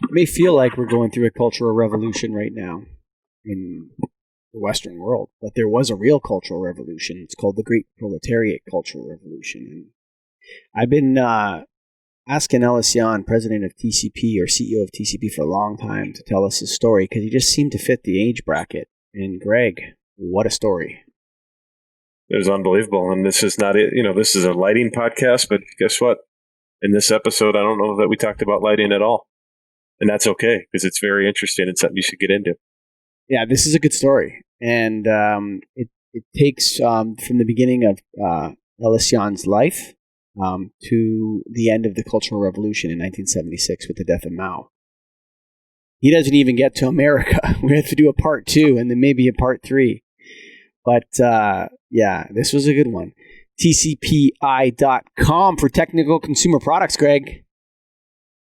It may feel like we're going through a cultural revolution right now in the Western world, but there was a real cultural revolution. It's called the Great Proletariat Cultural Revolution. And I've been asking Ellis Yan, president of TCP or CEO of TCP for a long time, to tell us his story because he just seemed to fit the age bracket. And Greg, what a story. It was unbelievable. And this is not it. This is a lighting podcast, but guess what? In this episode, I don't know that we talked about lighting at all. And that's okay because it's very interesting and something you should get into. Yeah, this is a good story. And it takes from the beginning of Ellis Yan's life to the end of the Cultural Revolution in 1976 with the death of Mao. He doesn't even get to America. We have to do a part 2 and then maybe a part 3. But yeah, this was a good one. TCPI.com for technical consumer products, Greg.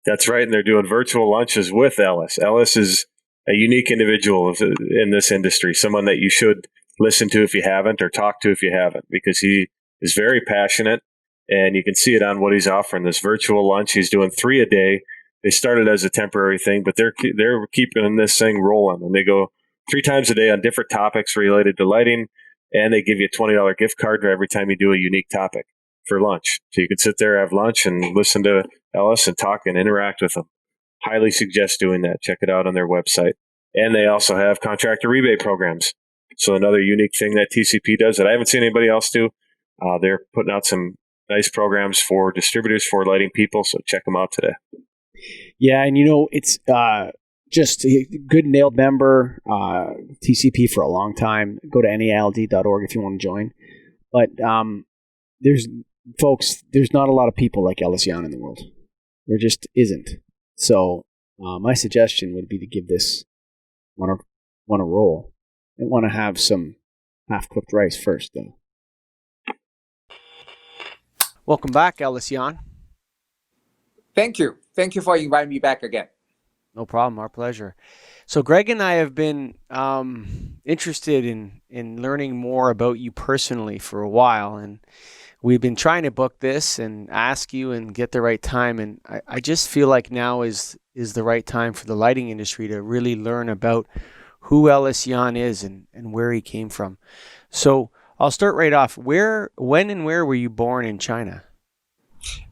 That's right. And they're doing virtual lunches with Ellis. Ellis is a unique individual in this industry, someone that you should listen to if you haven't or talk to if you haven't, because he is very passionate and you can see it on what he's offering. This virtual lunch, he's doing 3 a day. They started as a temporary thing, but they're keeping this thing rolling, and they go 3 times a day on different topics related to lighting, and they give you a $20 gift card for every time you do a unique topic for lunch. So you can sit there, have lunch, and listen to Ellis and talk and interact with him. Highly suggest doing that. Check it out on their website. And they also have contractor rebate programs. So another unique thing that TCP does that I haven't seen anybody else do. They're putting out some nice programs for distributors, for lighting people. So check them out today. Yeah, and it's just a good nailed member, TCP for a long time. Go to nald.org if you want to join. But there's not a lot of people like Ellis Yan in the world. There just isn't. So my suggestion would be to give this one a roll. I want to have some half-cooked rice first, though. Welcome back, Ellis Yan. Thank you. Thank you for inviting me back again. No problem. Our pleasure. So Greg and I have been interested in learning more about you personally for a while, and we've been trying to book this and ask you and get the right time. And I just feel like now is the right time for the lighting industry to really learn about who Ellis Yan is and where he came from. So I'll start right off. When and where were you born in China?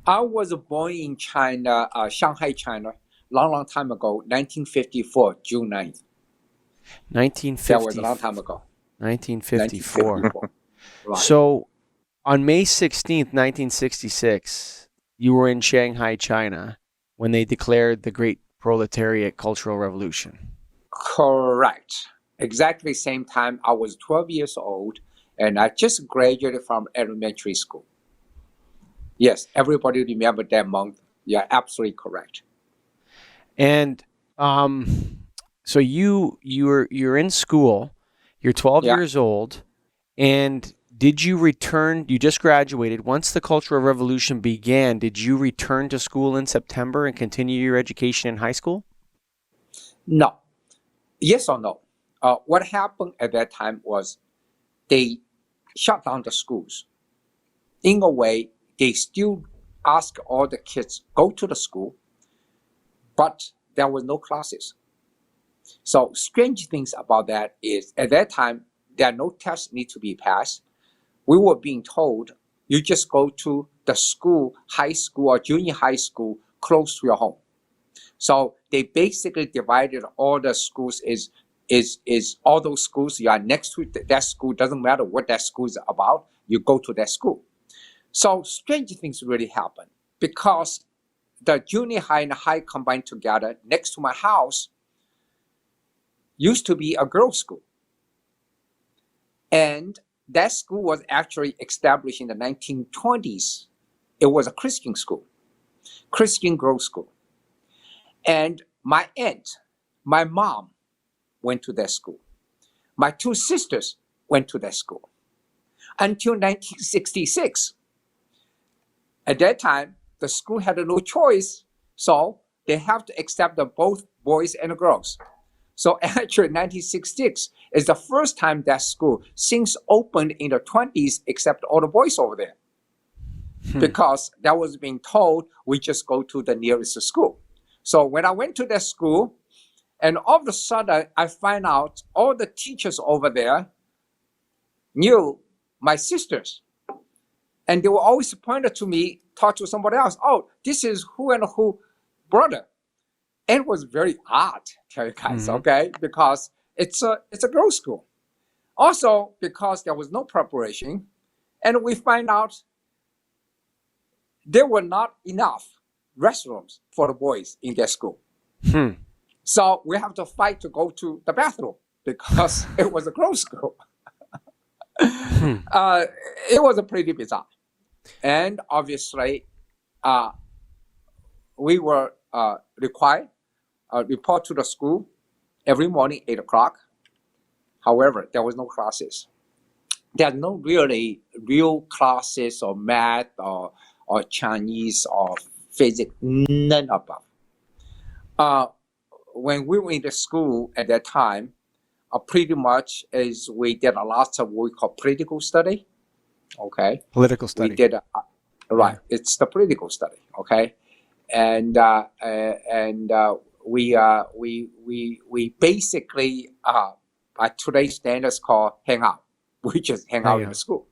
I was born in China, Shanghai, China, long time ago, 1954, June 9th. 1950. That was a long time ago. 1954. Right. So on May 16th, 1966, you were in Shanghai, China, when they declared the Great Proletariat Cultural Revolution. Correct. Exactly same time. I was 12 years old, and I just graduated from elementary school. Yes, everybody remember that month. Yeah, absolutely correct. And so you're in school. You're 12 years old, and did you return? You just graduated. Once the Cultural Revolution began, did you return to school in September and continue your education in high school? No. Yes or no? What happened at that time was they shut down the schools. In a way, they still ask all the kids go to the school, but there were no classes. So strange things about that is at that time, there are no tests need to be passed. We were being told you just go to the school, high school or junior high school close to your home. So they basically divided all the schools is all those schools you are next to that school, doesn't matter what that school is about, you go to that school. So strange things really happen because the junior high and high combined together next to my house used to be a girls' school. And that school was actually established in the 1920s. It was a Christian school, Christian girls' school. And my aunt, my mom went to that school. My 2 sisters went to that school until 1966. At that time, the school had no choice, so they have to accept both boys and girls. So actually, 1966 is the first time that school, since opened in the 20s, accept all the boys over there. Because that was being told, we just go to the nearest school. So when I went to that school, and all of a sudden I find out all the teachers over there knew my sisters. And they were always pointed to me, talk to somebody else. Oh, this is who and who brother. And it was very odd, tell you guys, okay? Because it's a girls' school. Also, because there was no preparation, and we find out there were not enough restrooms for the boys in their school. So we have to fight to go to the bathroom because it was a girls' school. It was a pretty bizarre. And obviously, we were required report to the school every morning, 8 o'clock. However, there was no classes. There are no really real classes or math or Chinese or physics, none above. When we were in the school at that time, pretty much is we did a lot of what we call political study. Okay. Political study. We did right. It's the political study. Okay, and we basically by today's standards called hang out. We just hang out in the school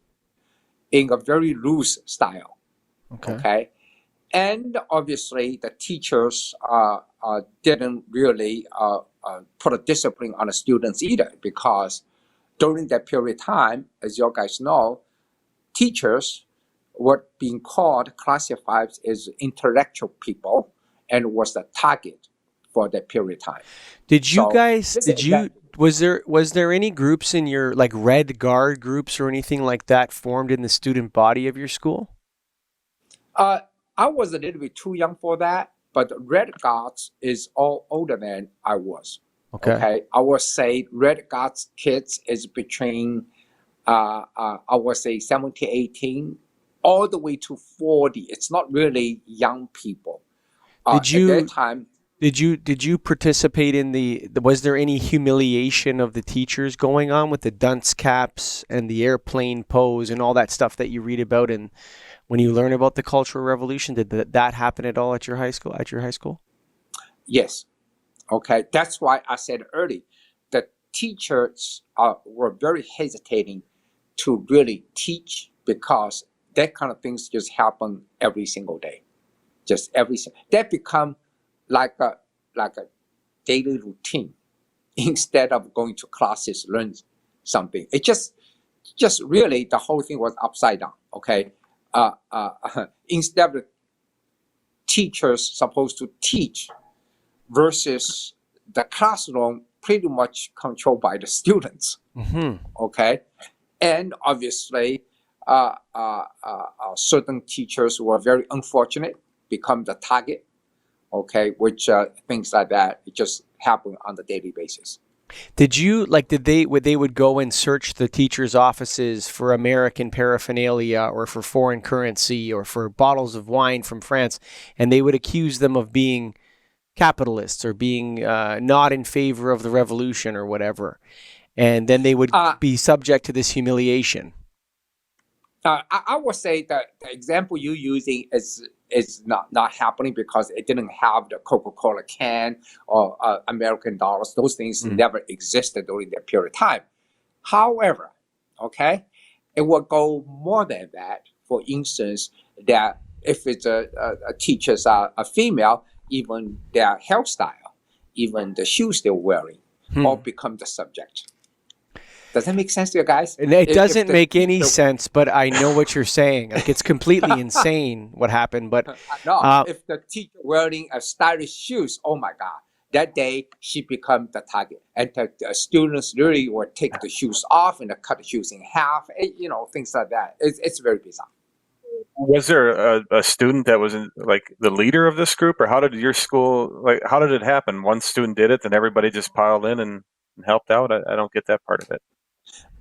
in a very loose style. Okay. And obviously the teachers didn't really put a discipline on the students either, because during that period of time, as you guys know, teachers were being called, classified as intellectual people, and was the target for that period of time. Was there any groups in your, like Red Guard groups or anything like that, formed in the student body of your school? I was a little bit too young for that, but Red Guards is all older than I was. Okay. I would say Red Guards kids is between I would say 17, 18, all the way to 40. It's not really young people. At that time, did you participate in was there any humiliation of the teachers going on with the dunce caps and the airplane pose and all that stuff that you read about, and when you learn about the Cultural Revolution? Did that happen at all at your high school? Yes. Okay. That's why I said earlier that teachers were very hesitating to really teach, because that kind of things just happen every single day. That become like a daily routine instead of going to classes, learn something. It just really, the whole thing was upside down. Okay. Instead of teachers supposed to teach versus the classroom pretty much controlled by the students. Okay. And obviously, certain teachers were very unfortunate, become the target. Okay, which things like that, it just happened on a daily basis. They would go and search the teachers' offices for American paraphernalia or for foreign currency or for bottles of wine from France, and they would accuse them of being capitalists or being not in favor of the revolution or whatever, and then they would be subject to this humiliation. I would say that the example you're using is not happening, because it didn't have the Coca-Cola can or American dollars. Those things never existed during that period of time. However, okay, it will go more than that. For instance, that if it's a teachers are a female, even their hairstyle, even the shoes they're wearing, all become the subject. Does that make sense to you guys? It doesn't make any sense, but I know what you're saying. Like, it's completely insane what happened. But no, if the teacher wearing a stylish shoes, oh my God, that day she become the target, and the students really would take the shoes off and cut the shoes in half. Things like that. It's very bizarre. Was there a student that was like the leader of this group, or how did your school, how did it happen? One student did it, then everybody just piled in and helped out? I don't get that part of it.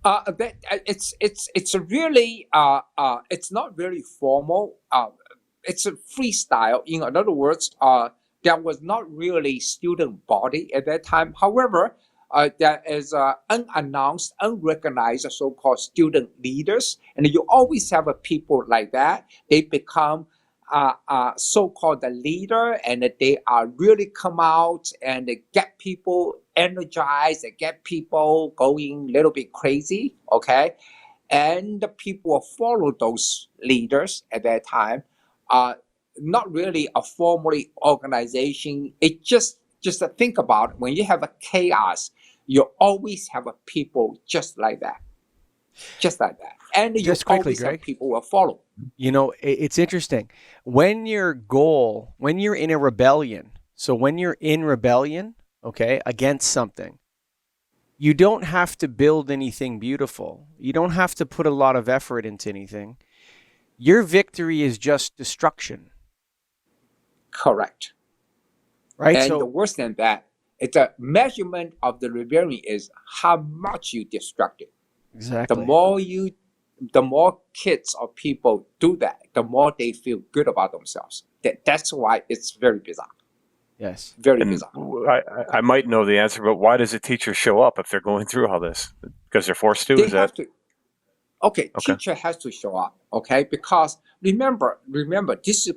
It's really it's not very formal. It's a freestyle. In other words, there was not really student body at that time. However, there is unannounced, unrecognized so-called student leaders, and you always have people like that. They become so-called the leader, and they are really come out and they get people energized, they get people going a little bit crazy, okay? And the people will follow those leaders at that time. Not really a formally organization. It just to think about when you have a chaos, you always have a people just like that. Just like that. And you Just quickly, always have Greg. people will follow. It's interesting. When you're in a rebellion, so when you're in rebellion, okay, against something, you don't have to build anything beautiful. You don't have to put a lot of effort into anything. Your victory is just destruction. Correct. Right? And So the worse than that, it's a measurement of the rebellion is how much you destruct it. exactly. The more kids or people do that, the more they feel good about themselves. That's why it's very bizarre. Yes. Very And bizarre. I might know the answer, but why does a teacher show up if they're going through all this? Because they're forced to? They Is have that to. Okay, okay? teacher has to show up. Okay, because remember, this is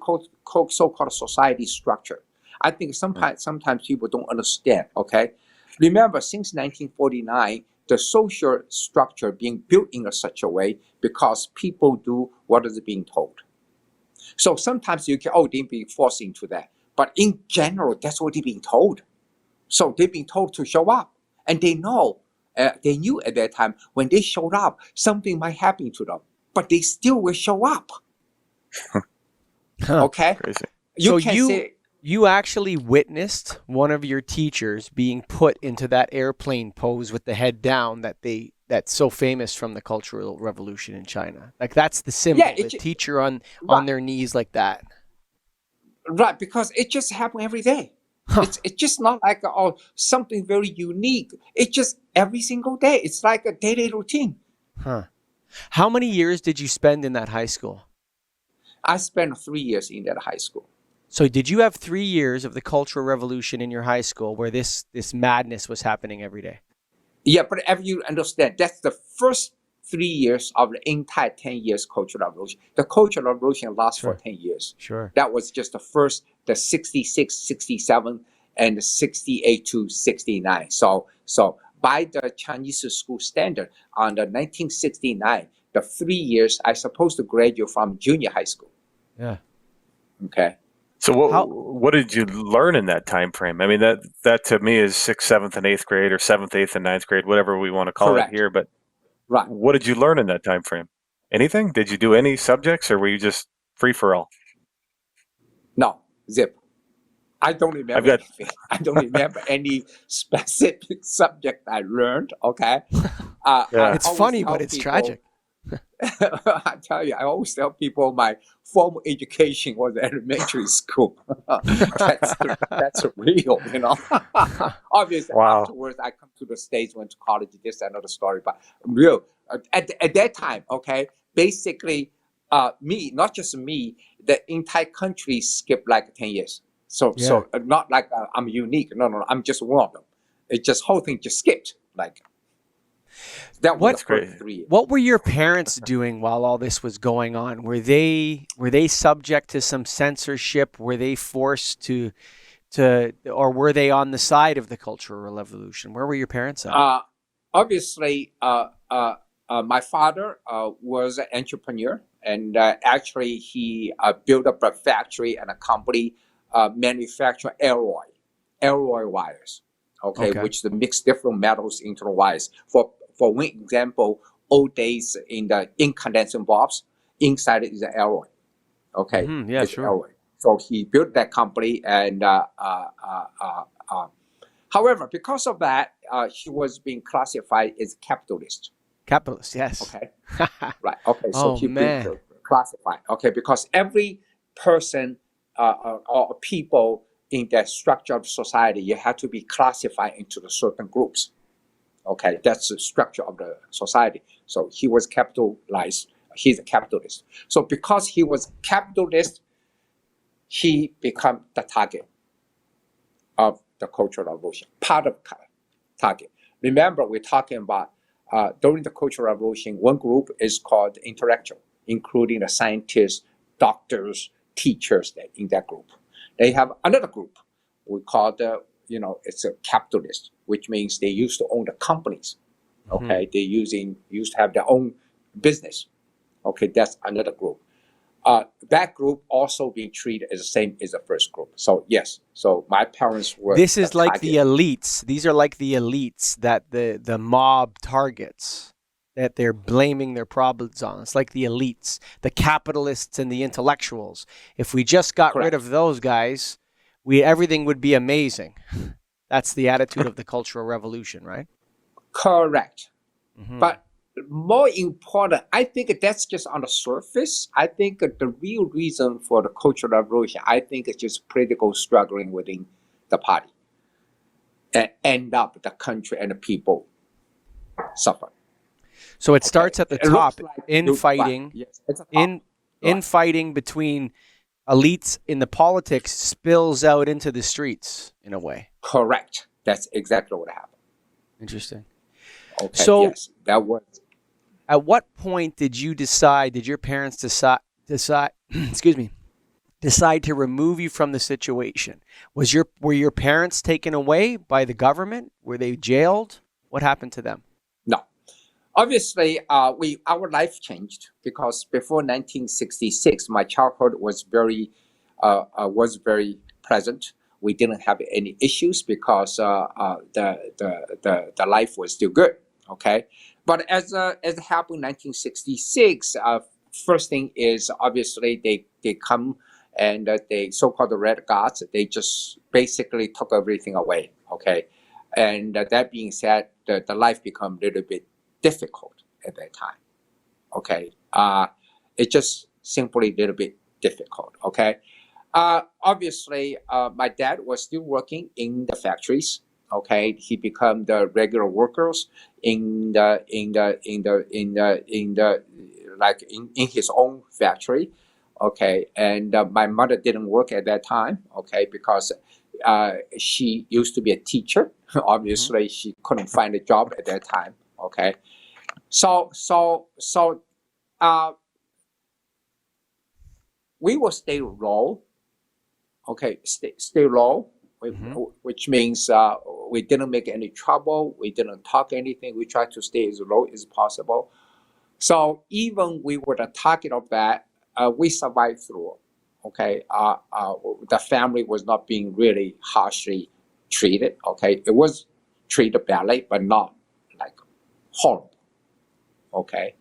so-called society structure. I think sometimes people don't understand. Okay, remember since 1949, the social structure being built in such a way because people do what is being told. So sometimes you can they're being forced into that, but in general, that's what they're being told. So they've been told to show up, and they know. They knew at that time when they showed up, something might happen to them, but they still will show up. Huh. Okay, Crazy. So can say you actually witnessed one of your teachers being put into that airplane pose with the head down that's so famous from the Cultural Revolution in China. Like that's the symbol, the teacher on their knees like that. right, because it just happens every day. Huh. It's just not like something very unique. It's just every single day. It's like a daily routine. Huh. How many years did you spend in that high school? I spent 3 years in that high school. So did you have 3 years of the Cultural Revolution in your high school where this madness was happening every day? Yeah, but if you understand, that's the first 3 years of the entire 10 years Cultural Revolution. The Cultural Revolution lasts for 10 years. Sure. That was just the 66, 67, and 68 to 69. So by the Chinese school standard, on the 1969, the 3 years I supposed to graduate from junior high school. Yeah. Okay. So what did you learn in that time frame? I mean, that to me is 6th, 7th, and 8th grade, or 7th, 8th, and 9th grade, whatever we want to call Correct. it here. But Right. what did you learn in that time frame? Anything? Did you do any subjects, or were you just free for all? No, zip. I don't remember anything. I don't remember any specific subject I learned. Okay. Yeah. It's funny, but it's tragic. I tell you, I always tell people my formal education was elementary school. that's real, you know. Obviously, Wow. afterwards, I come to the States, went to college. This is another story, but real at that time. Okay, basically, me, not just me, the entire country skipped like 10 years. So not like I'm unique. No, I'm just one of them. It just whole thing just skipped like. That was the first 3 years. What were your parents doing while all this was going on? Were they subject to some censorship? Were they forced to or were they on the side of the Cultural Revolution? Where were your parents at? Obviously, my father was an entrepreneur, and actually he built up a factory and a company manufacturing alloy wires. Okay, which mix different metals into the wires. For one example, old days in the incandescent bulbs, inside is an alloy. Okay, it's sure. Alloy. So he built that company, and however, because of that, he was being classified as capitalist. Capitalist, yes. Okay, right. Okay, so he been classified. Okay, because every person or people in the structure of society, you have to be classified into the certain groups. Okay, that's the structure of the society. So he was capitalized. He's a capitalist. So because he was capitalist, he became the target of the Cultural Revolution, part of target. Remember, we're talking about during the Cultural Revolution, one group is called intellectual, including the scientists, doctors, teachers in that group. They have another group we call it's a capitalist, which means they used to own the companies. Okay, they used to have their own business. Okay, that's another group. That group also being treated as the same as the first group. So yes, so my parents were. This is like the elites. These are like the elites that the mob targets, that they're blaming their problems on. It's like the elites, the capitalists and the intellectuals. If we just got rid of those guys, everything would be amazing. That's the attitude of the Cultural Revolution, right? Correct. But more important, I think that's just on the surface. I think the real reason for the Cultural Revolution, I think it's just political struggling within the party. And end up the country and the people suffer. So it starts at the top, like infighting, yes, it's a top. infighting between elites in the politics spills out into the streets in a way. Correct. That's exactly what happened. Interesting. Okay. So yes, that was. At what point did your parents decide, decide to remove you from the situation? Were your parents taken away by the government? Were they jailed? What happened to them? No. Obviously, our life changed because before 1966, my childhood was very pleasant. We didn't have any issues because the life was still good. Okay, but as it happened in 1966, first thing is obviously they come and they so-called the Red Guards. They just basically took everything away. Okay, and that being said, the life become a little bit difficult at that time. Okay, it just simply a little bit difficult. Okay, obviously, my dad was still working in the factories. Okay, he became the regular workers in his own factory. Okay, and my mother didn't work at that time. Okay, because she used to be a teacher. Obviously, she couldn't find a job at that time. Okay, so we will stay low. Okay, stay low. Which means we didn't make any trouble. We didn't talk anything. We tried to stay as low as possible. So even we were the target of that, we survived through. Okay, the family was not being really harshly treated. Okay, it was treated badly, but not like horrible. Okay,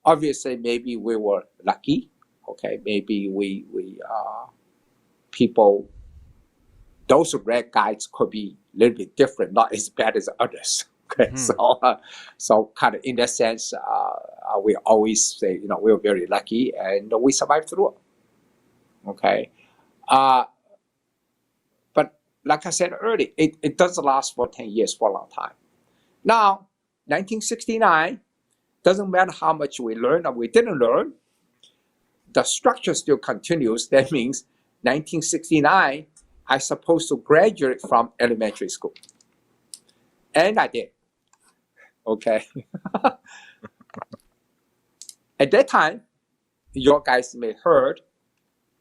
obviously maybe we were lucky. Okay, maybe we people. Those red guys could be a little bit different, not as bad as others. Okay, so kind of in that sense, we always say, we were very lucky and we survived through it. Okay, but like I said earlier, it doesn't last for 10 years, for a long time. Now, 1969, doesn't matter how much we learned or we didn't learn, the structure still continues. That means 1969. I supposed to graduate from elementary school. And I did. Okay. At that time, you guys may heard,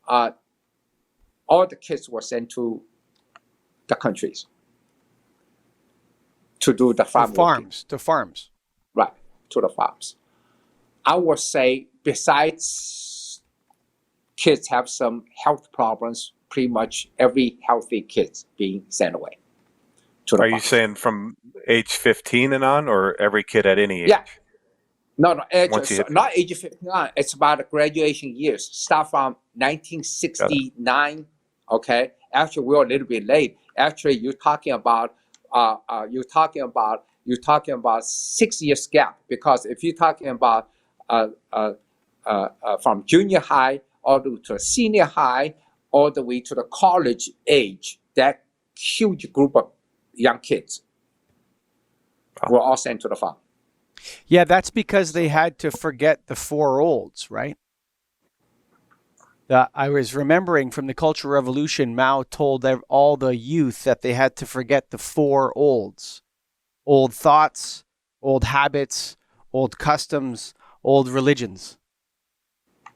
all the kids were sent to the countries to do the farm working. To farms. Right, to the farms. I would say besides kids have some health problems, pretty much every healthy kid being sent away. Are you saying from age 15 and on, or every kid at any age? Yeah. No, not age 59. It's about the graduation years. Start from 1969. Okay. Actually, we're a little bit late. Actually, you're talking about 6 years gap, because if you're talking about from junior high all the way to senior high, all the way to the college age, that huge group of young kids were all sent to the farm. Yeah, that's because they had to forget the four olds, right? I was remembering from the Cultural Revolution, Mao told all the youth that they had to forget the four olds. Old thoughts, old habits, old customs, old religions.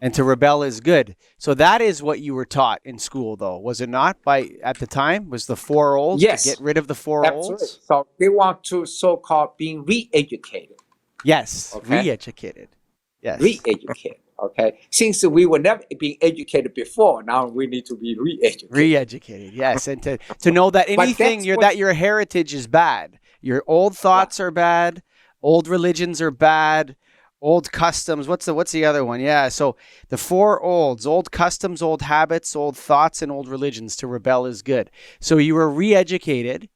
And to rebel is good. So that is what you were taught in school, though, was it not? By at the time, was the four olds to Yes, get rid of the four absolutely. olds? So they want to so-called being re-educated. Yes, Okay. re-educated. Yes, Re-educated. Okay. Since we were never being educated before, now we need to be re-educated. re-educated. Yes, and to know that anything that your heritage is bad. Your old thoughts are bad. Old religions are bad. Old customs. What's the other one? Yeah. So the four olds: old customs, old habits, old thoughts, and old religions. To rebel is good. So you were re-educated,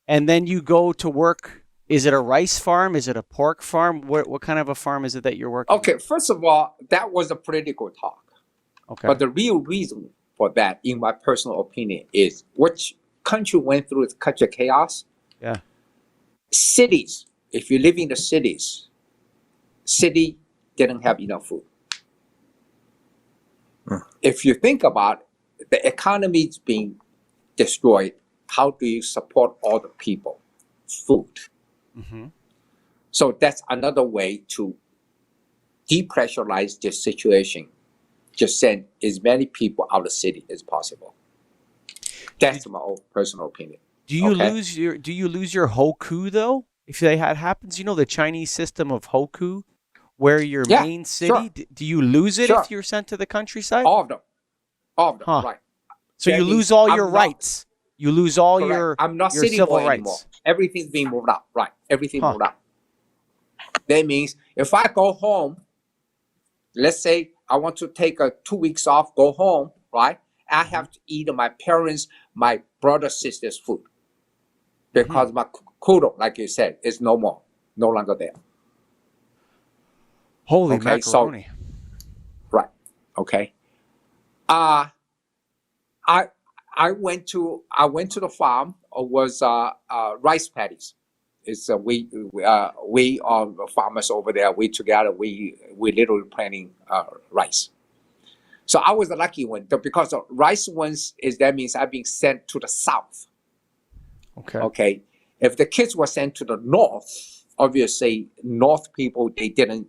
and then you go to work. Is it a rice farm? Is it a pork farm? What kind of a farm is it that you're working? Okay. First of all, that was a political talk. Okay. But the real reason for that, in my personal opinion, is which country went through such a chaos. Yeah. Cities. If you live in the cities, city didn't have enough food. If you think about it, the economy is being destroyed, how do you support all the people? Food. Mm-hmm. So that's another way to depressurize this situation. Just send as many people out of the city as possible. That's my own personal opinion. Do you lose your Hoku though? If that happens, the Chinese system of Hoku, where your main city, do you lose it if you're sent to the countryside? All of them, right. So that you lose all your rights. You lose all your I'm not your city civil boy rights. anymore. Everything's being moved out, right? Everything moved out. That means if I go home, let's say I want to take 2 weeks off, go home, right? I have to eat my parents, my brother, sister's food. Because my kudo, like you said, is no longer there. Holy macaroni. So, right. Okay. I went to the farm. Was rice paddies. It's we are farmers over there. We together we literally planting rice. So I was the lucky one because the rice ones that means I've been sent to the south. Okay. If the kids were sent to the north, obviously north people they didn't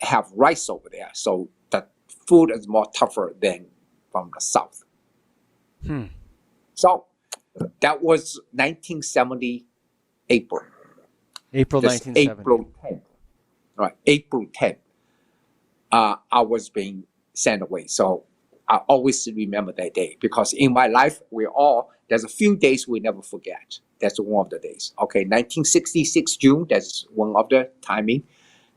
have rice over there, so the food is more tougher than from the south. So that was 1970 April. April 1970. April 10th. Right, April 10th. I was being sent away. So I always remember that day because in my life, there's a few days we never forget. That's one of the days. Okay, 1966 June, that's one of the timing.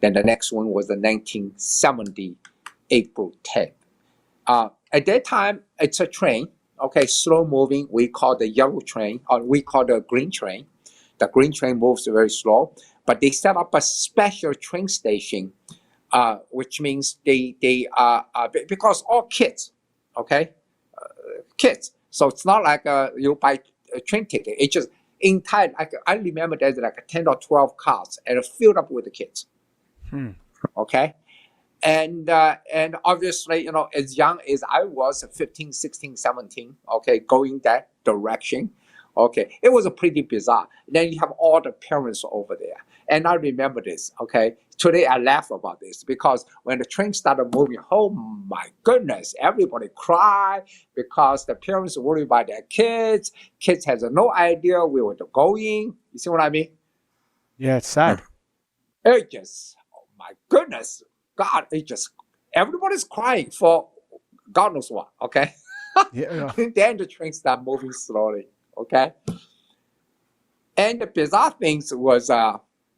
Then the next one was the 1970 April 10th. At that time, it's a train. Okay, slow moving. We call the yellow train, or we call the green train. The green train moves very slow, but they set up a special train station, which means they because all kids, okay, kids. So it's not like you buy a train ticket. It's just entire. I remember there's like 10 or 12 cars and filled up with the kids. Okay. And obviously, as young as I was, 15, 16, 17, okay, going that direction, okay, it was a pretty bizarre. Then you have all the parents over there. And I remember this, okay. Today I laugh about this because when the train started moving, oh my goodness, everybody cried because the parents worried about their kids. Kids has no idea we were going. You see what I mean? Yeah, it's sad. It just, oh my goodness. God, everybody's crying for God knows what, okay? Then the train started moving slowly, okay? And the bizarre things was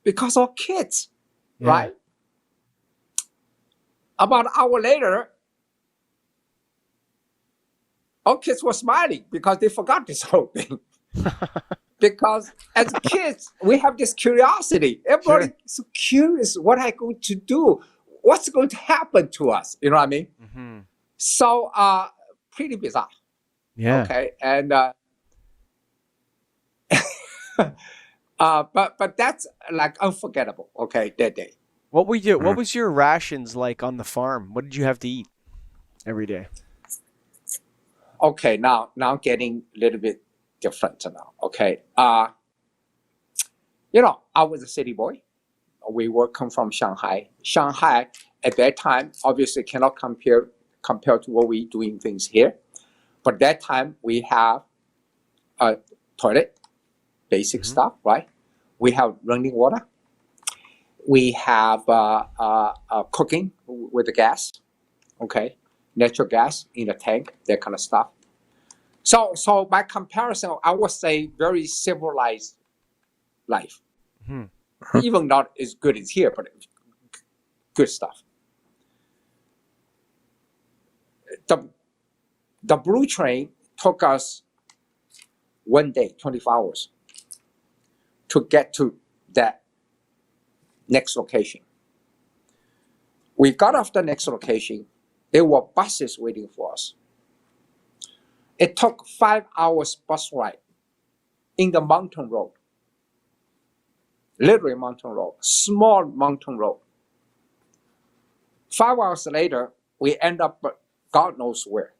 because of kids, right? About an hour later, all kids were smiling because they forgot this whole thing. Because as kids, we have this curiosity. Everybody is so curious what I'm going to do. What's going to happen to us? You know what I mean? Mm-hmm. So, pretty bizarre. Yeah. Okay. And, but that's like unforgettable. Okay. That day. What was your rations like on the farm? What did you have to eat every day? Okay. Now getting a little bit different now. Okay. I was a city boy. We were come from Shanghai. Shanghai at that time, obviously cannot compare to what we doing things here. But that time we have a toilet, basic stuff, right? We have running water. We have cooking with the gas, okay, natural gas in the tank, that kind of stuff. So by comparison, I would say very civilized life. Even not as good as here, but good stuff. The blue train took us 1 day, 24 hours, to get to that next location. We got off the next location. There were buses waiting for us. It took 5 hours bus ride in the mountain road. Literally mountain road, small mountain road. 5 hours later, we end up God knows where.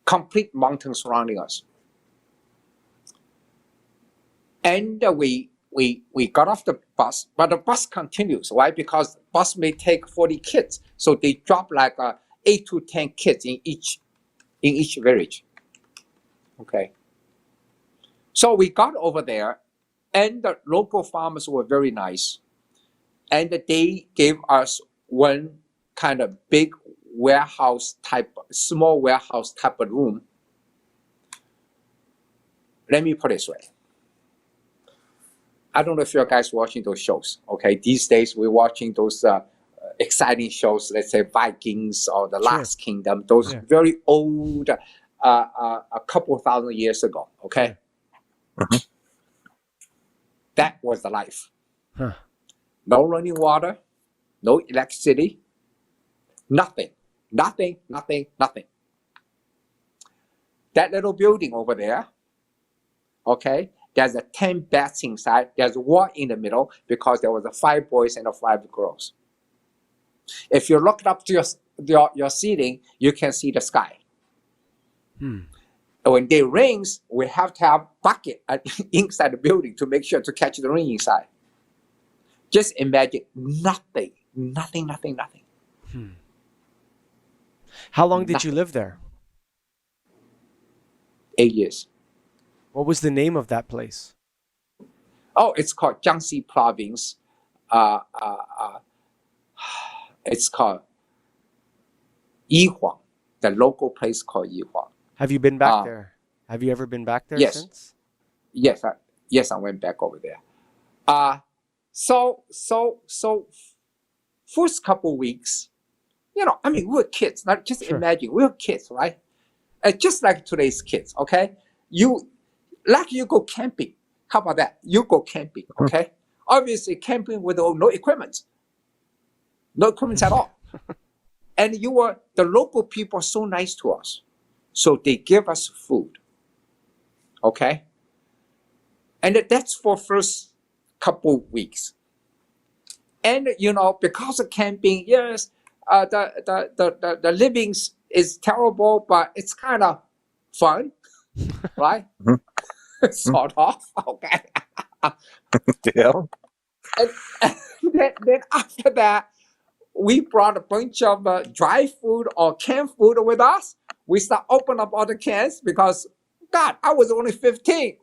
Complete mountain surrounding us. And we got off the bus, but the bus continues. Why? Because the bus may take 40 kids, so they drop like 8 to 10 kids in each village. Okay. So we got over there, and the local farmers were very nice, and they gave us one kind of big small warehouse type of room. Let me put it this way. I don't know if you guys watching those shows. Okay, these days we're watching those exciting shows. Let's say Vikings or The Last Kingdom. Those very old, a couple of thousand years ago. Okay, that was the life. No running water, no electricity, nothing. That little building over there. Okay. There's 10 beds inside. There's one in the middle because there was 5 boys and 5 girls. If you look up to your ceiling, you can see the sky. When it rains, we have to have bucket inside the building to make sure to catch the rain inside. Just imagine nothing. How long did you live there? 8 years. What was the name of that place? Oh, it's called Jiangxi Province. It's called Yihuang. The local place called Yihuang. Have you been back there? Have you ever been back there since? Yes, I went back over there. So first couple weeks, we were kids. Not just imagine, we were kids, right? Just like today's kids, okay? You go camping. How about that? You go camping, okay? Obviously, camping with no equipment. No equipment at all. And the local people are so nice to us. So they give us food, okay? And that's for first couple weeks. And, because of camping, yes, the living is terrible, but it's kind of fun, right? Sort of, okay. Yeah. And then after that, we brought a bunch of dry food or canned food with us. We start opening up all the cans because, God, I was only 15.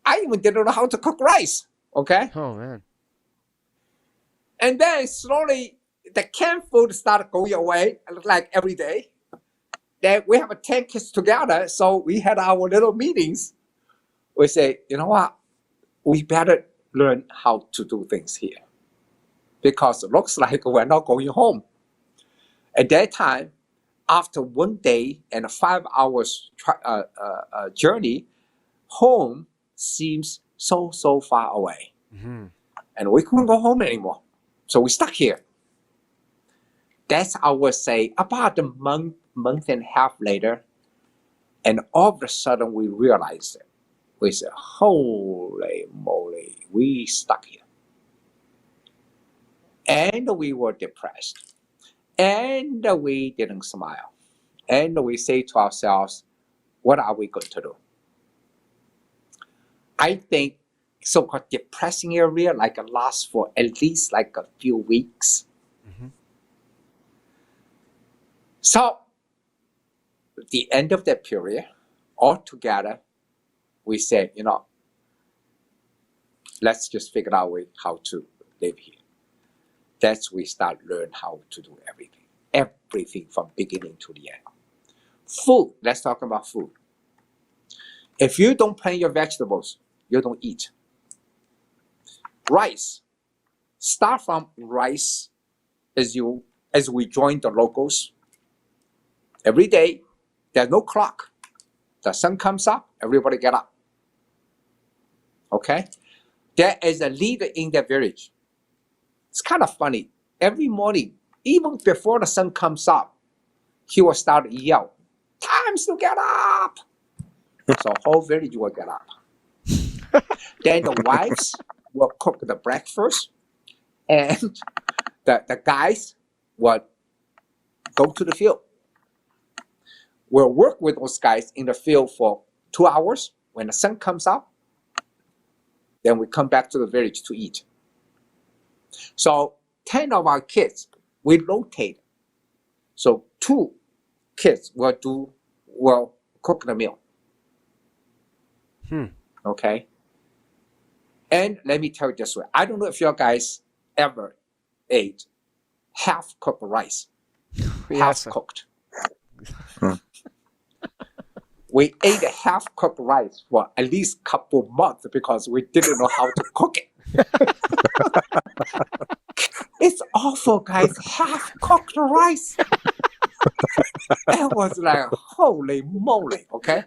I even didn't know how to cook rice, okay? Oh, man. And then slowly, the canned food started going away, like every day. Then we have 10 kids together, so we had our little meetings. We say, you know what? We better learn how to do things here. Because it looks like we're not going home. At that time, after 1 day and 5 hours journey, home seems so far away. And we couldn't go home anymore. So we stuck here. That's, I would say, about a month and a half later, and all of a sudden we realized it. We said, holy moly, we stuck here. And we were depressed. And we didn't smile. And we say to ourselves, what are we going to do? I think so-called depressing area lasts for at least like a few weeks. So, at the end of that period, all together, we said, let's just figure out a way how to live here. That's we start learn how to do everything from beginning to the end. Food, let's talk about food. If you don't plant your vegetables, you don't eat. Rice, start from rice as we join the locals. Every day, there's no clock. The sun comes up, everybody get up. Okay? There is a leader in the village. It's kind of funny. Every morning, even before the sun comes up, he will start to yell, "Time's to get up!" So whole village will get up. Then the wives will cook the breakfast, and the guys will go to the field. We'll work with those guys in the field for 2 hours. When the sun comes up, then we come back to the village to eat. So 10 of our kids, we rotate. So 2 kids will cook the meal. Okay? And let me tell you this way. I don't know if you guys ever ate half-cooked rice. Yes. Half-cooked. We ate a half-cooked rice for at least a couple months because we didn't know how to cook it. It's awful, guys. Half-cooked rice. It was like, holy moly, okay?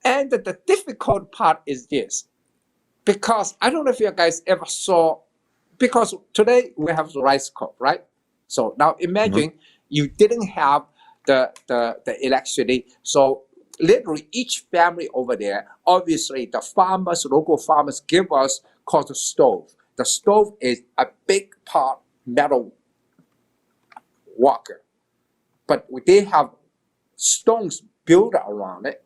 And the difficult part is this. Because I don't know if you guys ever saw, because today we have the rice cook, right? So now imagine you didn't have the electricity. So literally each family over there, obviously the farmers, local farmers give us called the stove. The stove is a big pot metal walker. But they have stones built around it.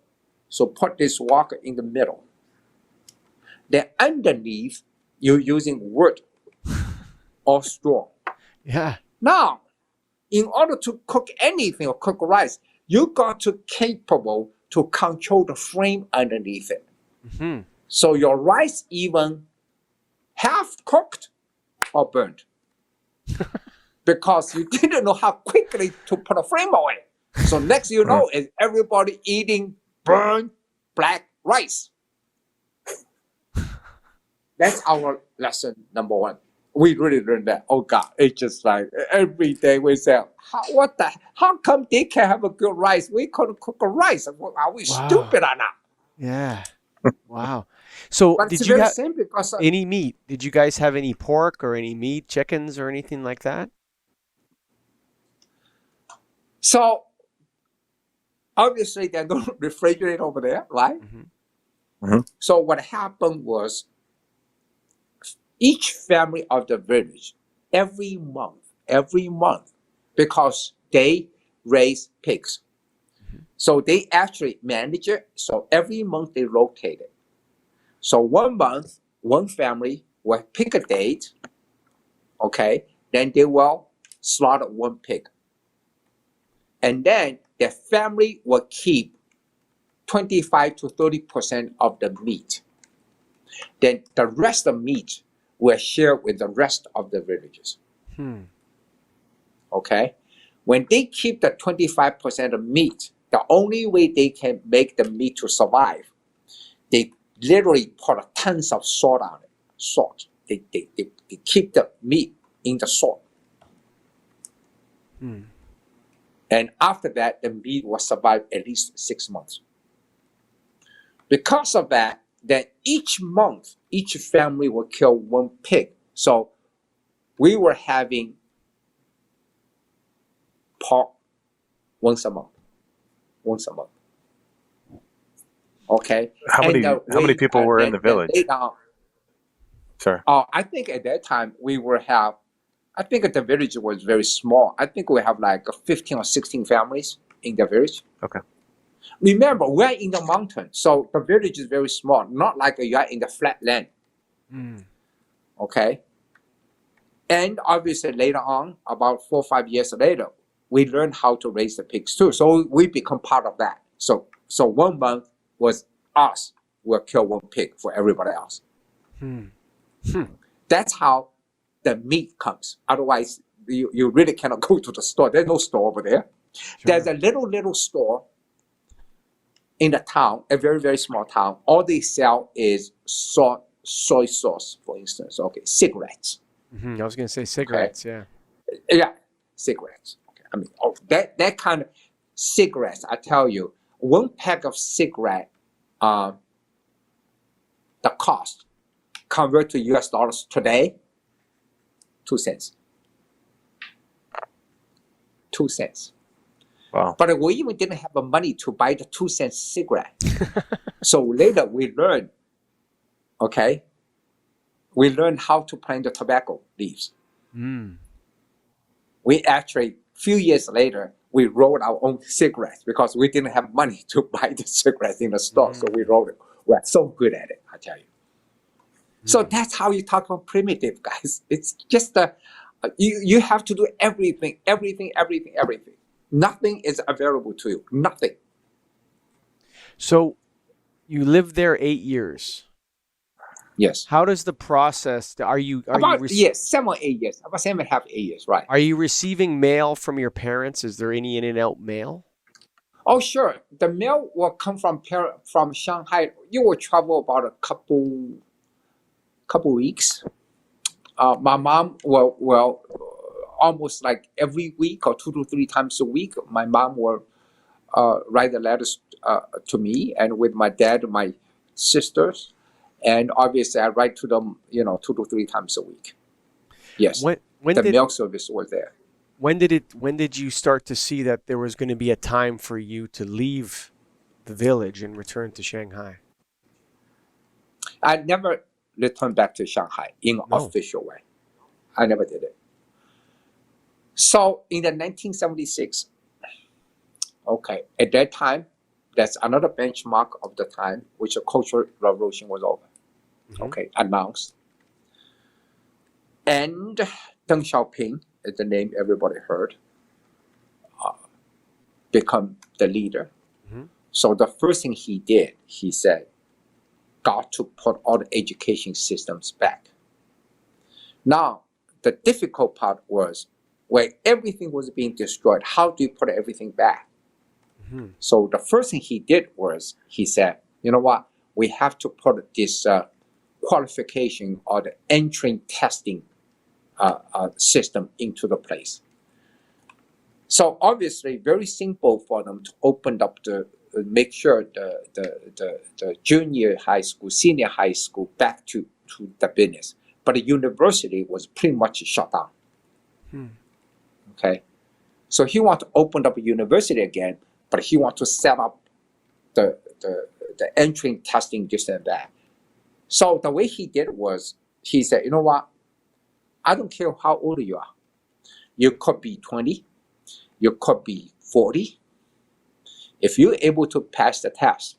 So put this walker in the middle. Then underneath, you're using wood or straw. Yeah. Now, in order to cook anything or cook rice, you got to capable to control the flame underneath it. Mm-hmm. So your rice even half cooked or burnt. Because you didn't know how quickly to put a flame on it. So next you know is everybody eating burnt black rice. That's our lesson number 1. We really learned that. Oh God, it's just like every day we say, how come they can have a good rice? We couldn't cook a rice. Are we stupid or not? Yeah. Wow. So But did it's you very have simple because any meat? Did you guys have any pork or any meat, chickens or anything like that? so obviously they're going to refrigerate over there, right? So what happened was each family of the village every month, because they raise pigs. So they actually manage it. So every month they rotate it. So 1 month, one family will pick a date, okay? Then they will slaughter 1 pig. And then the family will keep 25 to 30% of the meat. Then the rest of meat will share with the rest of the villagers. Okay? When they keep the 25% of meat, the only way they can make the meat to survive, they literally put tons of salt on it. Salt. They keep the meat in the salt. And after that, the meat will survive at least 6 months. Because of that, then each month, each family will kill 1 pig. So we were having pork once a month. Okay. How many people were in the village? Sir. I think at that time I think the village was very small. I think we have like 15 or 16 families in the village. Okay. Remember, we're in the mountain, so the village is very small, not like you are in the flat land. Okay. And obviously later on, about 4 or 5 years later, we learned how to raise the pigs too. So we become part of that. So 1 month was us. We'll kill 1 pig for everybody else. Hmm. That's how the meat comes. Otherwise, you really cannot go to the store. There's no store over there. Sure. There's a little store in the town, a very, very small town. All they sell is soy sauce, for instance. Okay, cigarettes. I was going to say cigarettes. Okay. Yeah. Yeah, cigarettes. Okay. I mean, that kind of cigarettes, I tell you, 1 pack of cigarette, the cost convert to US dollars today, 2 cents. 2 cents. Wow. But we even didn't have the money to buy the 2-cent cigarette. So later we learned, okay, we learned how to plant the tobacco leaves. We actually, few years later, we rolled our own cigarettes because we didn't have money to buy the cigarettes in the store. So we rolled it. We're so good at it, I tell you. So that's how you talk about primitive, guys. It's just you have to do everything. Nothing is available to you. Nothing. So you lived there 8 years. Yes. How does the process? Are you 7 or 8 years. About 7.5, 8 years, right? Are you receiving mail from your parents? Is there any in and out mail? Oh, sure. The mail will come from Shanghai. You will travel about a couple weeks. My mom will almost like every week or 2 to 3 times a week. My mom will write the letters to me, and with my dad and my sisters. And obviously, I write to them, 2 to 3 times a week. Yes, the mail service was there. When did you start to see that there was going to be a time for you to leave the village and return to Shanghai? I never returned back to Shanghai in an official way. I never did it. So in the 1976, okay, at that time, that's another benchmark of the time, which the Cultural Revolution was over. Okay, announced. And Deng Xiaoping is the name everybody heard, become the leader. So the first thing he did, he said, got to put all the education systems back. Now, the difficult part was where everything was being destroyed, how do you put everything back? So the first thing he did was, he said, you know what, we have to put this qualification or the entry testing system into the place. So obviously, very simple for them to open up make sure the junior high school, senior high school back to the business. But the university was pretty much shut down. Okay, so he wants to open up a university again, but he wants to set up the entry testing this and that. So the way he did was, he said, you know what, I don't care how old you are. You could be 20, you could be 40. If you're able to pass the test,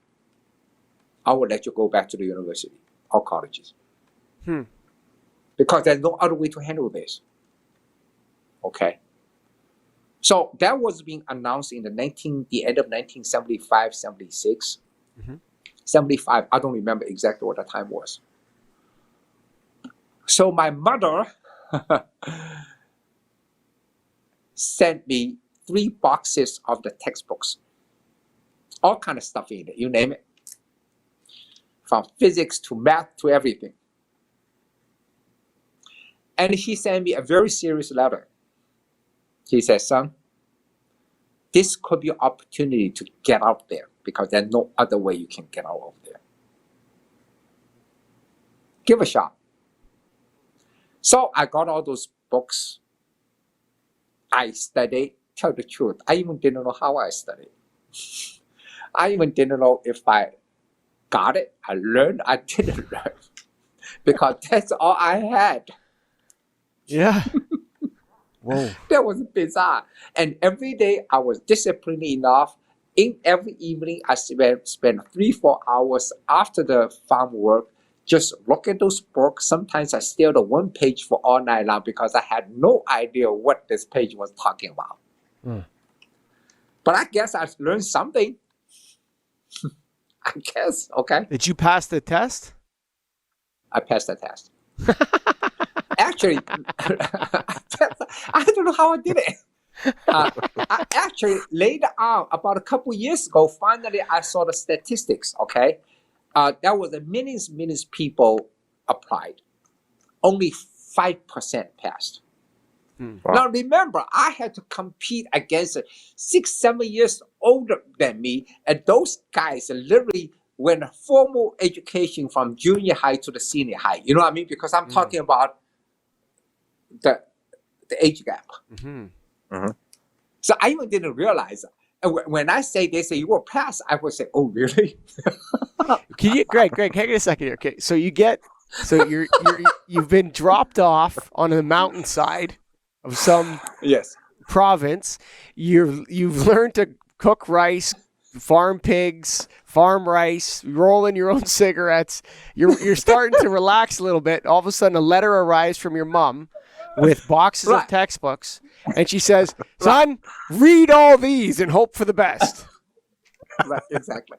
I will let you go back to the university or colleges. Because there's no other way to handle this. Okay. So that was being announced in the end of 1975, 76. 75, I don't remember exactly what the time was. So my mother sent me 3 boxes of the textbooks. All kind of stuff in it, you name it. From physics to math to everything. And he sent me a very serious letter. He said, son, this could be an opportunity to get out there because there's no other way you can get out of there. Give a shot. So I got all those books. I studied, tell the truth. I even didn't know how I studied. I even didn't know if I got it, I learned, I didn't learn. Because that's all I had. Yeah. Whoa. That was bizarre. And every day I was disciplined enough. In every evening, I spent 3-4 hours after the farm work just look at those books. Sometimes I stare at one page for all night long because I had no idea what this page was talking about. But I guess I've learned something. I guess, okay. Did you pass the test? I passed the test. Actually, I don't know how I did it. Actually, later on, about a couple years ago, finally I saw the statistics, okay? There was millions people applied. Only 5% passed. Wow. Now remember, I had to compete against 6-7 years older than me, and those guys literally went formal education from junior high to the senior high. You know what I mean? Because I'm talking about the age gap. So I even didn't realize. And when I say they say you will pass, I would say, "Oh, really?" Can you, Greg, hang on a second here. Okay, so you've been dropped off on the mountainside of some Yes. province. You've learned to cook rice, farm pigs, farm rice, roll in your own cigarettes. You're starting to relax a little bit. All of a sudden, a letter arrives from your mom with boxes of textbooks, and she says, "Son, read all these and hope for the best." Right, exactly.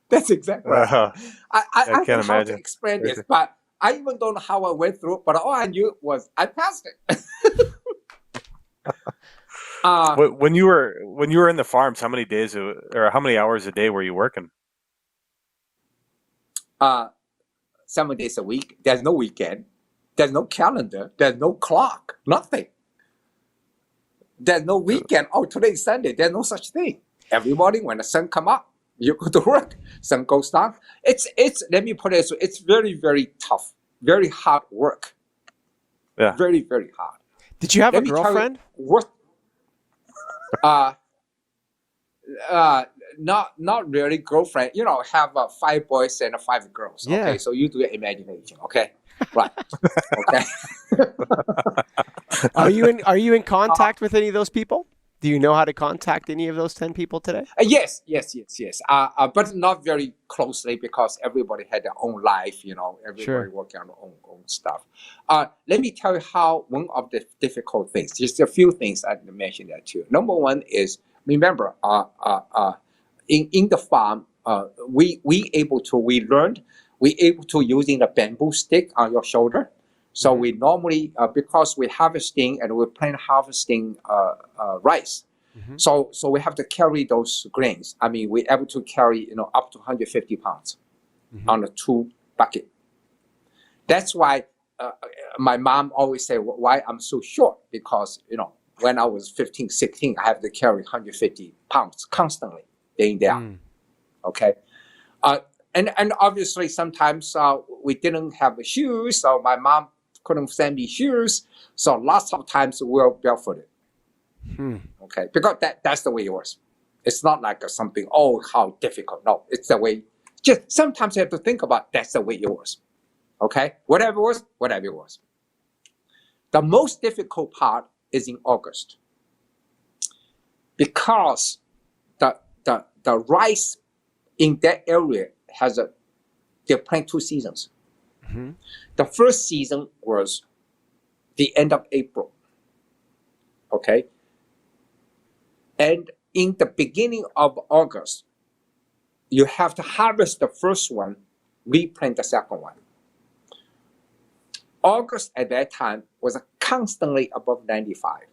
That's exactly right. I can't don't know how to imagine. explain this, but I even don't know how I went through it, but all I knew was I passed it. When you were in the farms, how many days or how many hours a day were you working? 7 days a week. There's no weekend. There's no calendar. There's no clock. Nothing. There's no weekend. Oh, today's Sunday. There's no such thing. Every morning when the sun come up, you go to work. Sun goes down. It's. Let me put it this way. It's very, very tough. Very hard work. Yeah. Very, very hard. Did you have Let a me tell you girlfriend? what. Not really girlfriend. You know, have 5 boys and 5 girls. Yeah. Okay, so you do your imagination. Okay, right. Okay. Are you in contact with any of those people? Do you know how to contact any of those 10 people today? Yes. But not very closely because everybody had their own life. You know, everybody Sure. working on their own stuff. Let me tell you how one of the difficult things. Just a few things I mentioned that too. Number one is remember. In the farm, we learned using the bamboo stick on your shoulder. So we normally because we're harvesting and we're harvesting rice. So we have to carry those grains. I mean, we're able to carry up to 150 pounds on a 2 bucket. That's why my mom always say why I'm so short, because when I was 15, 16, I have to carry 150 pounds constantly. Day in, day out. Okay. And obviously sometimes we didn't have the shoes, so my mom couldn't send me shoes. So lots of times we were barefooted. Okay. Because that's the way it was. It's not like something, oh, how difficult. No, it's the way. Just sometimes you have to think about that's the way it was. Okay. Whatever it was. The most difficult part is in August. Because the rice in that area they're playing 2 seasons. The first season was the end of April. Okay. And in the beginning of August, you have to harvest the first one, replant the second one. August at that time was constantly above 95.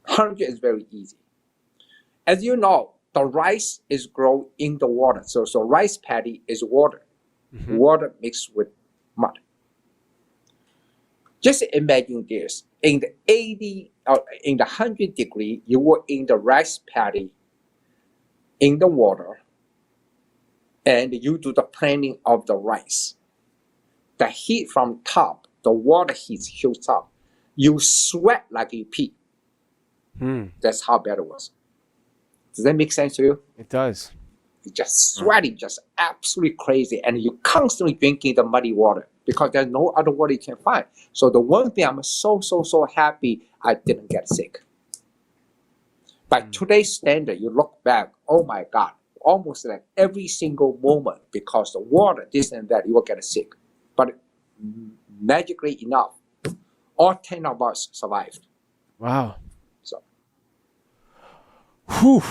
100 is very easy. As you know, the rice is grown in the water. So rice paddy is water. Water mixed with mud. Just imagine this. In the 80 or in the 100 degree, you were in the rice paddy in the water, and you do the planting of the rice. The heat from top, the water heat shoots up. You sweat like you pee. That's how bad it was. Does that make sense to you? It does. You're just sweating, just absolutely crazy, and you're constantly drinking the muddy water because there's no other water you can find. So the one thing I'm so happy I didn't get sick. By today's standard, you look back, oh my God, almost like every single moment because the water, this and that, you will get sick. but magically enough, all 10 of us survived. Wow. So, Whew.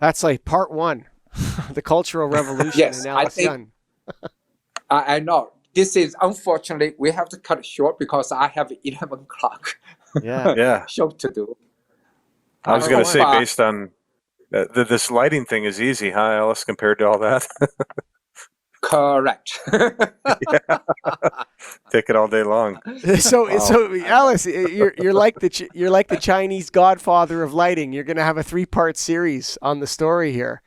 That's like part one, the Cultural Revolution yes, in I Ellis think Yan. I know. This is unfortunately we have to cut it short because I have 11 o'clock Yeah. Yeah. show to do. I was going to say, But- based on this lighting thing is easy, huh, Alice, compared to all that? Correct. Take it all day long. So, Wow. so Alice, you're like the Chinese godfather of lighting. You're going to have a 3-part series on the story here.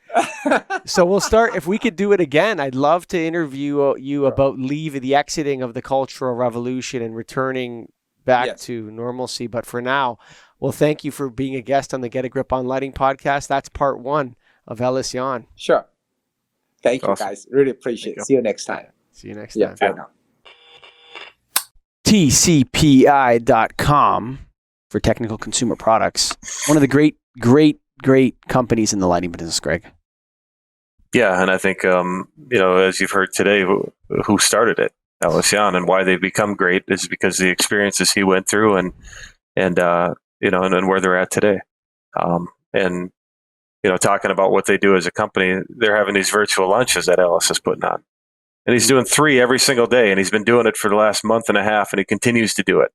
So we'll start. If we could do it again, I'd love to interview you about the exiting of the Cultural Revolution and returning back Yes. to normalcy. But for now, well, thank you for being a guest on the Get a Grip on Lighting podcast. That's part 1 of Ellis Yan. Sure. Thank you, Awesome. guys. Really appreciate Thank you. it. See you next time. See you next Yeah, time. bye now. TCPI.com for technical consumer products. One of the great companies in the lighting business, Greg. Yeah, and I think as you've heard today, who started it, Ellis Yan, and why they've become great is because the experiences he went through and where they're at today. And talking about what they do as a company, they're having these virtual lunches that Ellis is putting on. And he's doing 3 every single day, and he's been doing it for the last month and a half, and he continues to do it.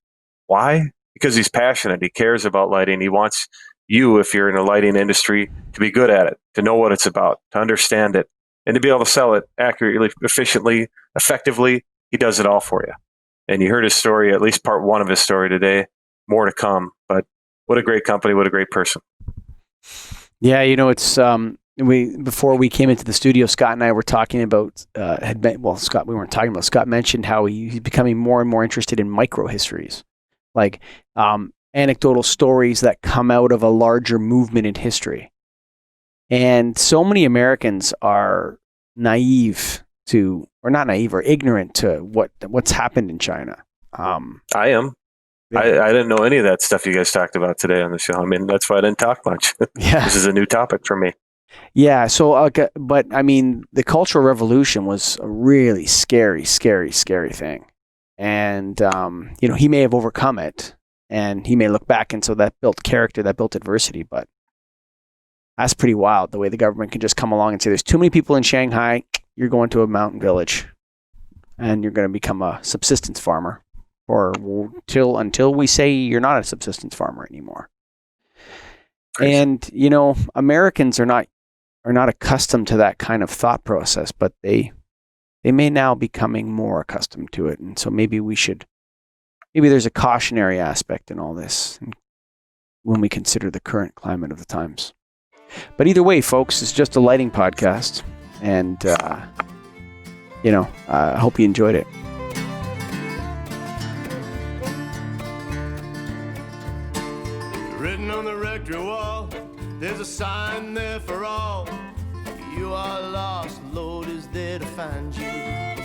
Why? Because he's passionate. He cares about lighting. He wants you, if you're in the lighting industry, to be good at it, to know what it's about, to understand it, and to be able to sell it accurately, efficiently, effectively. He does it all for you. And you heard his story, at least part 1 of his story today. More to come. But what a great company. What a great person. Yeah, it's before we came into the studio, Scott and I were talking about Scott. We weren't talking about. Scott mentioned how he's becoming more and more interested in micro histories, like anecdotal stories that come out of a larger movement in history. And so many Americans are ignorant to what's happened in China. I am. Yeah. I didn't know any of that stuff you guys talked about today on the show. I mean, that's why I didn't talk much. Yeah. This is a new topic for me. Yeah. So, but I mean, the Cultural Revolution was a really scary thing. And, he may have overcome it and he may look back. And so that built character, that built adversity. But that's pretty wild the way the government can just come along and say, there's too many people in Shanghai. You're going to a mountain village and you're going to become a subsistence farmer. Or until we say you're not a subsistence farmer anymore. Crazy. And Americans are not accustomed to that kind of thought process, but they may now becoming more accustomed to it. And so maybe there's a cautionary aspect in all this when we consider the current climate of the times. But either way, folks, it's just a lighting podcast, and I hope you enjoyed it. Written on the rectory wall, there's a sign there for all. You are lost, Lord is there to find you.